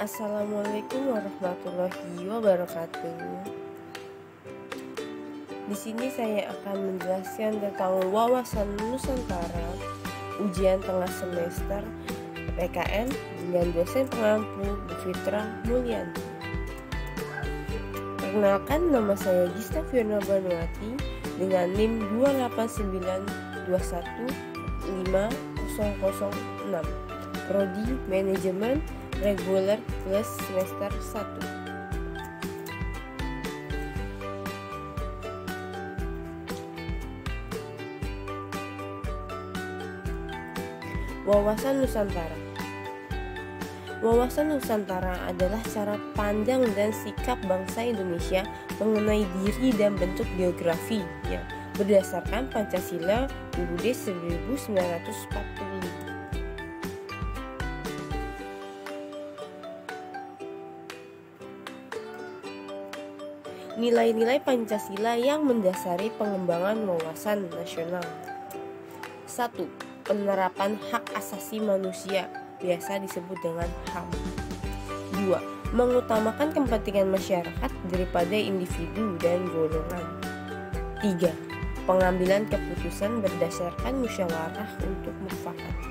Assalamualaikum warahmatullahi wabarakatuh. Di sini saya akan menjelaskan tentang wawasan Nusantara ujian tengah semester PKN dengan dosen pengampu Bu Fitra Mulyanti. Perkenalkan, nama saya Gista Fiona Banuati dengan NIM 289215006, Prodi Manajemen Reguler plus semester 1. Wawasan Nusantara. Wawasan Nusantara adalah cara pandang dan sikap bangsa Indonesia mengenai diri dan bentuk geografinya berdasarkan Pancasila UUD 1945. Nilai-nilai Pancasila yang mendasari pengembangan wawasan nasional. 1. Penerapan hak asasi manusia, biasa disebut dengan HAM. 2. Mengutamakan kepentingan masyarakat daripada individu dan golongan. 3. Pengambilan keputusan berdasarkan musyawarah untuk mufakat.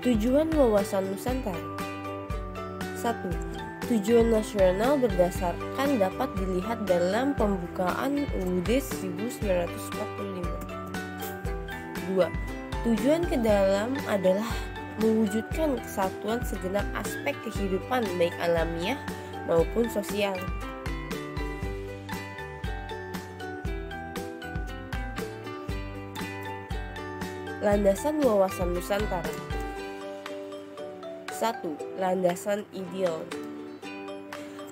Tujuan wawasan Nusantara. 1. Tujuan nasional berdasarkan dapat dilihat dalam pembukaan UUD 1945. 2. Tujuan ke dalam adalah mewujudkan kesatuan segenap aspek kehidupan baik alamiah maupun sosial. Landasan wawasan Nusantara. 1. Landasan ideal.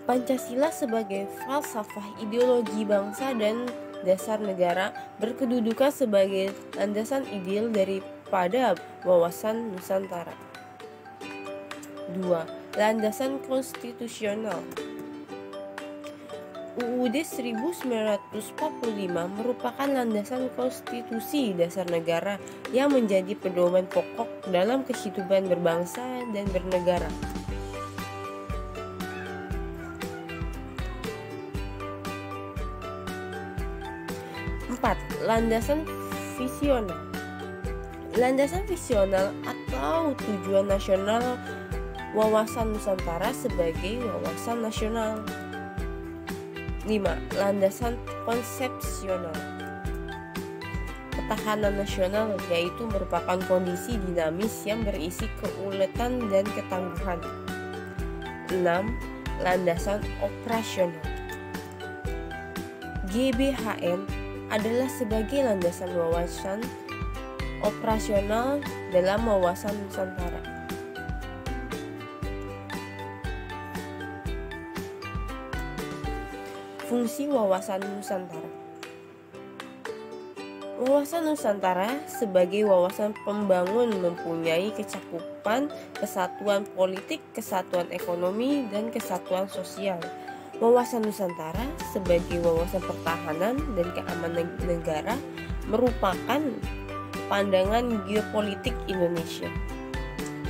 Pancasila sebagai falsafah ideologi bangsa dan dasar negara berkedudukan sebagai landasan ideal daripada wawasan Nusantara. 2. Landasan konstitusional. UUD 1945 merupakan landasan konstitusi dasar negara yang menjadi pedoman pokok dalam kehidupan berbangsa dan bernegara. Empat, landasan visional. Landasan visional atau tujuan nasional wawasan Nusantara sebagai wawasan nasional. 5. Landasan konsepsional. Ketahanan nasional yaitu merupakan kondisi dinamis yang berisi keuletan dan ketangguhan. 6. Landasan operasional. GBHN adalah sebagai landasan wawasan operasional dalam wawasan Nusantara. Fungsi wawasan Nusantara. Wawasan Nusantara sebagai wawasan pembangun mempunyai kecakupan kesatuan politik, kesatuan ekonomi, dan kesatuan sosial. Wawasan Nusantara sebagai wawasan pertahanan dan keamanan negara merupakan pandangan geopolitik Indonesia.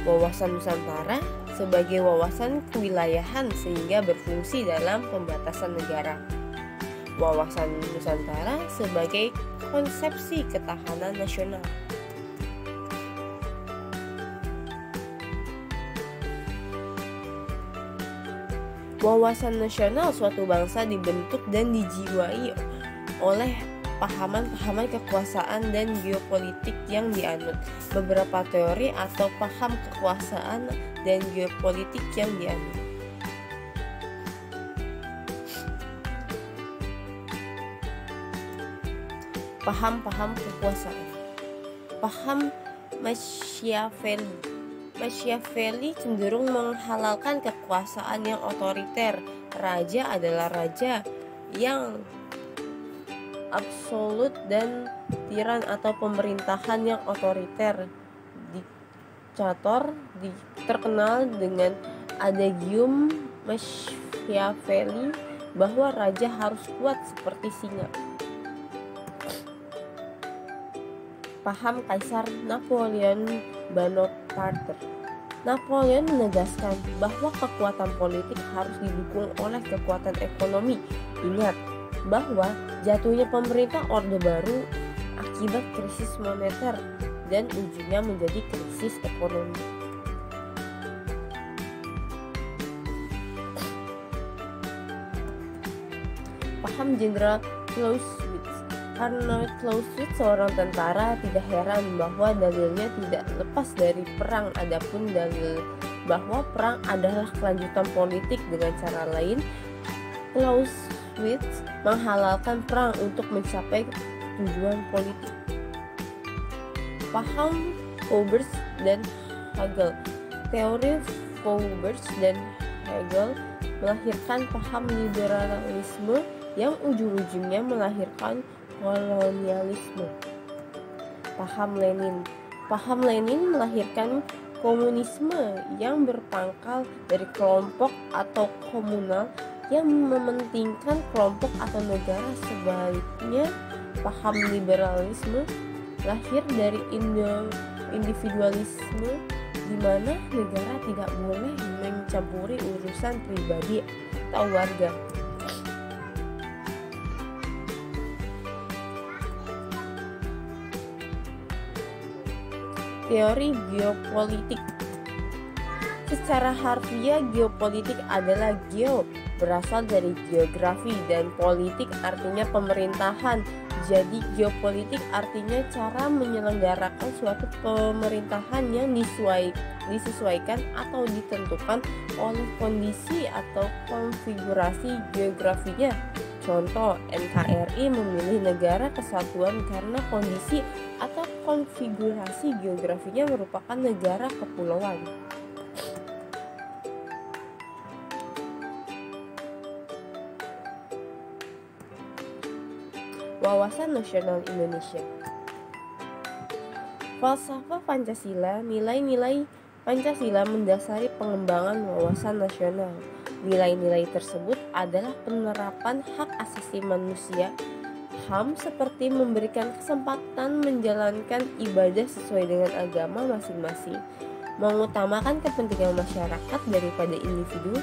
Wawasan Nusantara sebagai wawasan kewilayahan sehingga berfungsi dalam pembatasan negara. Wawasan Nusantara sebagai konsepsi ketahanan nasional. Wawasan nasional suatu bangsa dibentuk dan dijiwai oleh pahaman-pahaman kekuasaan dan geopolitik yang dianut. Beberapa teori atau paham kekuasaan dan geopolitik yang dianut. Paham-paham kekuasaan. Paham Machiavelli cenderung menghalalkan kekuasaan yang otoriter. Raja adalah raja yang absolut dan tiran atau pemerintahan yang otoriter. Diktator terkenal dengan adagium Machiavelli bahwa raja harus kuat seperti singa. Paham Kaisar Napoleon Bonaparte. Napoleon menegaskan bahwa kekuatan politik harus didukung oleh kekuatan ekonomi. Ingat bahwa jatuhnya pemerintah Orde Baru akibat krisis moneter dan ujungnya menjadi krisis ekonomi. Paham Jenderal Clausewitz. Karena Clausewitz seorang tentara, tidak heran bahwa dalilnya tidak lepas dari perang. Adapun dalil bahwa perang adalah kelanjutan politik dengan cara lain, Clausewitz menghalalkan perang untuk mencapai tujuan politik. Paham Fourbes dan Hegel. Teori Fourbes dan Hegel melahirkan paham liberalisme yang ujung-ujungnya melahirkan kolonialisme. Paham Lenin. Paham Lenin melahirkan komunisme yang berpangkal dari kelompok atau komunal yang mementingkan kelompok atau negara. Sebaliknya, paham liberalisme lahir dari individualisme di mana negara tidak boleh mencampuri urusan pribadi atau warga. Teori geopolitik. Secara harfiah, geopolitik adalah geo berasal dari geografi dan politik artinya pemerintahan. Jadi geopolitik artinya cara menyelenggarakan suatu pemerintahan yang disesuaikan atau ditentukan oleh kondisi atau konfigurasi geografinya. Contoh, NKRI memilih negara kesatuan karena kondisi atau konfigurasi geografinya merupakan negara kepulauan. Wawasan Nasional Indonesia. Falsafah Pancasila. Nilai-nilai Pancasila mendasari pengembangan wawasan nasional. Nilai-nilai tersebut adalah penerapan hak asasi manusia, HAM, seperti memberikan kesempatan menjalankan ibadah sesuai dengan agama masing-masing, mengutamakan kepentingan masyarakat daripada individu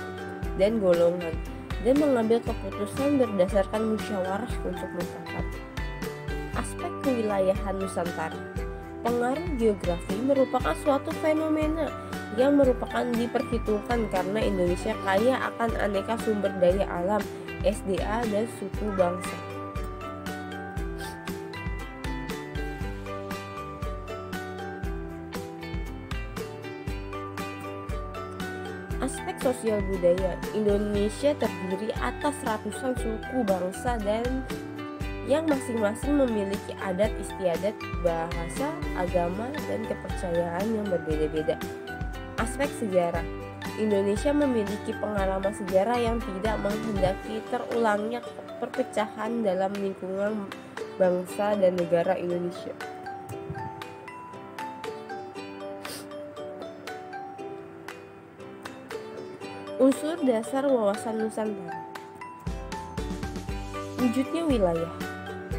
dan golongan, dan mengambil keputusan berdasarkan musyawarah untuk mufakat. Aspek kewilayahan Nusantara. Pengaruh geografi merupakan suatu fenomena yang merupakan diperhitungkan karena Indonesia kaya akan aneka sumber daya alam, SDA, dan suku bangsa. Aspek sosial budaya. Indonesia terdiri atas ratusan suku bangsa dan yang masing-masing memiliki adat istiadat, bahasa, agama, dan kepercayaan yang berbeda-beda. Aspek sejarah. Indonesia memiliki pengalaman sejarah yang tidak menghendaki terulangnya perpecahan dalam lingkungan bangsa dan negara Indonesia. Unsur dasar wawasan Nusantara. Wujudnya wilayah.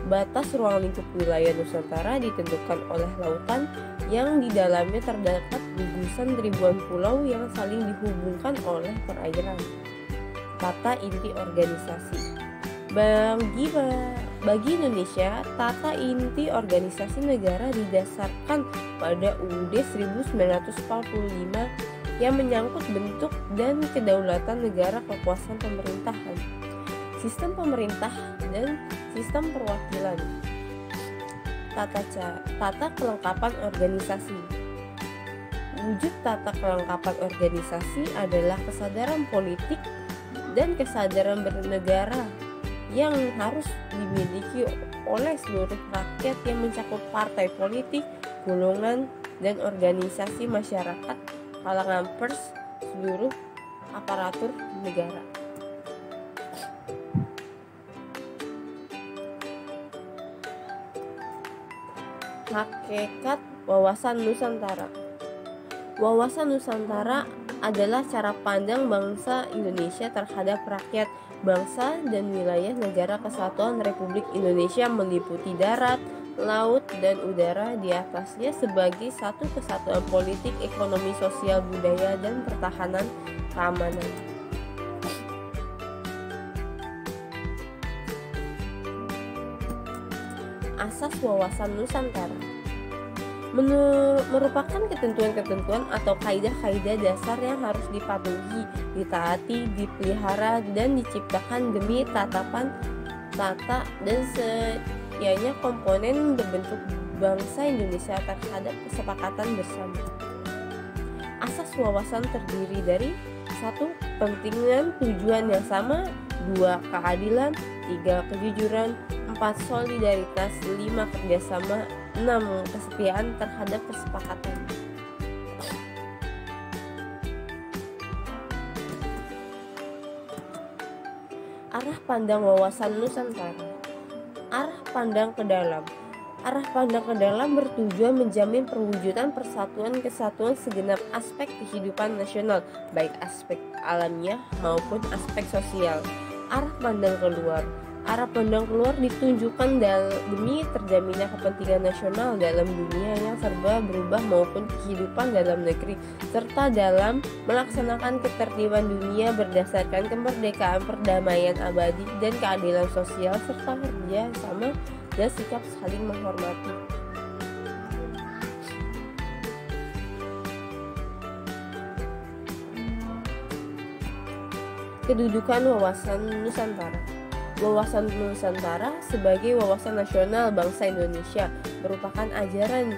Batas ruang lingkup wilayah Nusantara ditentukan oleh lautan yang di dalamnya terdapat gugusan ribuan pulau yang saling dihubungkan oleh perairan. Tata inti organisasi. Bagi Indonesia, tata inti organisasi negara didasarkan pada UUD 1945 yang menyangkut bentuk dan kedaulatan negara, kekuasaan pemerintahan, sistem pemerintah, dan sistem perwakilan. Tata kelengkapan organisasi. Wujud tata kelengkapan organisasi adalah kesadaran politik dan kesadaran bernegara yang harus dimiliki oleh seluruh rakyat yang mencakup partai politik, golongan, dan organisasi masyarakat, kalangan pers, seluruh aparatur negara. Hakikat wawasan Nusantara. Wawasan Nusantara adalah cara pandang bangsa Indonesia terhadap rakyat, bangsa, dan wilayah negara kesatuan Republik Indonesia meliputi darat, laut, dan udara di atasnya sebagai satu kesatuan politik, ekonomi, sosial, budaya, dan pertahanan keamanan. Asas wawasan Nusantara merupakan ketentuan-ketentuan atau kaidah-kaidah dasar yang harus dipatuhi, ditaati, dipelihara, dan diciptakan demi tata dan setianya komponen berbentuk bangsa Indonesia terhadap kesepakatan bersama. Asas wawasan terdiri dari 1. Kepentingan tujuan yang sama, 2. Keadilan, 3. Kejujuran, 4. Solidaritas, 5. Kerjasama, 6. Kesetiaan terhadap kesepakatan. Arah pandang wawasan Nusantara. Arah pandang ke dalam. Arah pandang ke dalam bertujuan menjamin perwujudan persatuan kesatuan segenap aspek kehidupan nasional, baik aspek alamiah maupun aspek sosial. Arah pandang keluar. Arah pandang keluar ditunjukkan demi terjaminnya kepentingan nasional dalam dunia yang serba berubah maupun kehidupan dalam negeri, serta dalam melaksanakan ketertiban dunia berdasarkan kemerdekaan, perdamaian abadi, dan keadilan sosial, serta kerja sama dan sikap saling menghormati. Kedudukan wawasan Nusantara. Wawasan Nusantara sebagai wawasan nasional bangsa Indonesia merupakan ajaran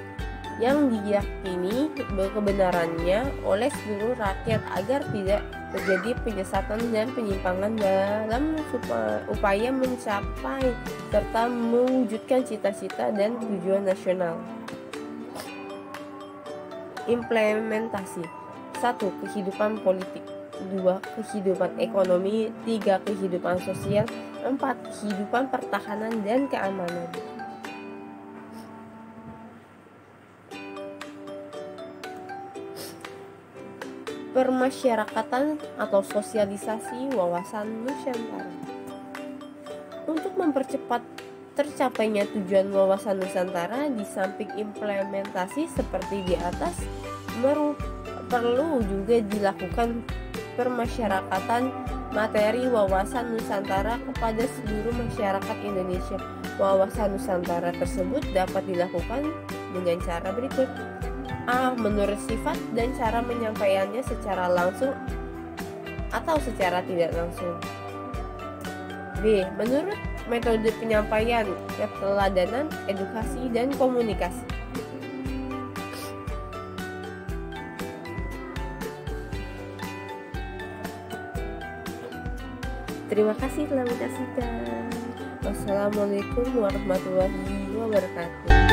yang diyakini kebenarannya oleh seluruh rakyat agar tidak terjadi penyesatan dan penyimpangan dalam upaya mencapai serta mewujudkan cita-cita dan tujuan nasional. Implementasi. 1. Kehidupan politik, 2. Kehidupan ekonomi, 3. Kehidupan sosial, 4. Kehidupan pertahanan dan keamanan. Permasyarakatan atau sosialisasi wawasan Nusantara. Untuk mempercepat tercapainya tujuan wawasan Nusantara, di samping implementasi seperti di atas, perlu juga dilakukan permasyarakatan materi wawasan Nusantara kepada seluruh masyarakat Indonesia. Wawasan Nusantara tersebut dapat dilakukan dengan cara berikut. A. Menurut sifat dan cara menyampaikannya secara langsung atau secara tidak langsung. B. Menurut metode penyampaian, keteladanan, edukasi, dan komunikasi. Terima kasih telah menyaksikan. Wassalamualaikum warahmatullahi wabarakatuh.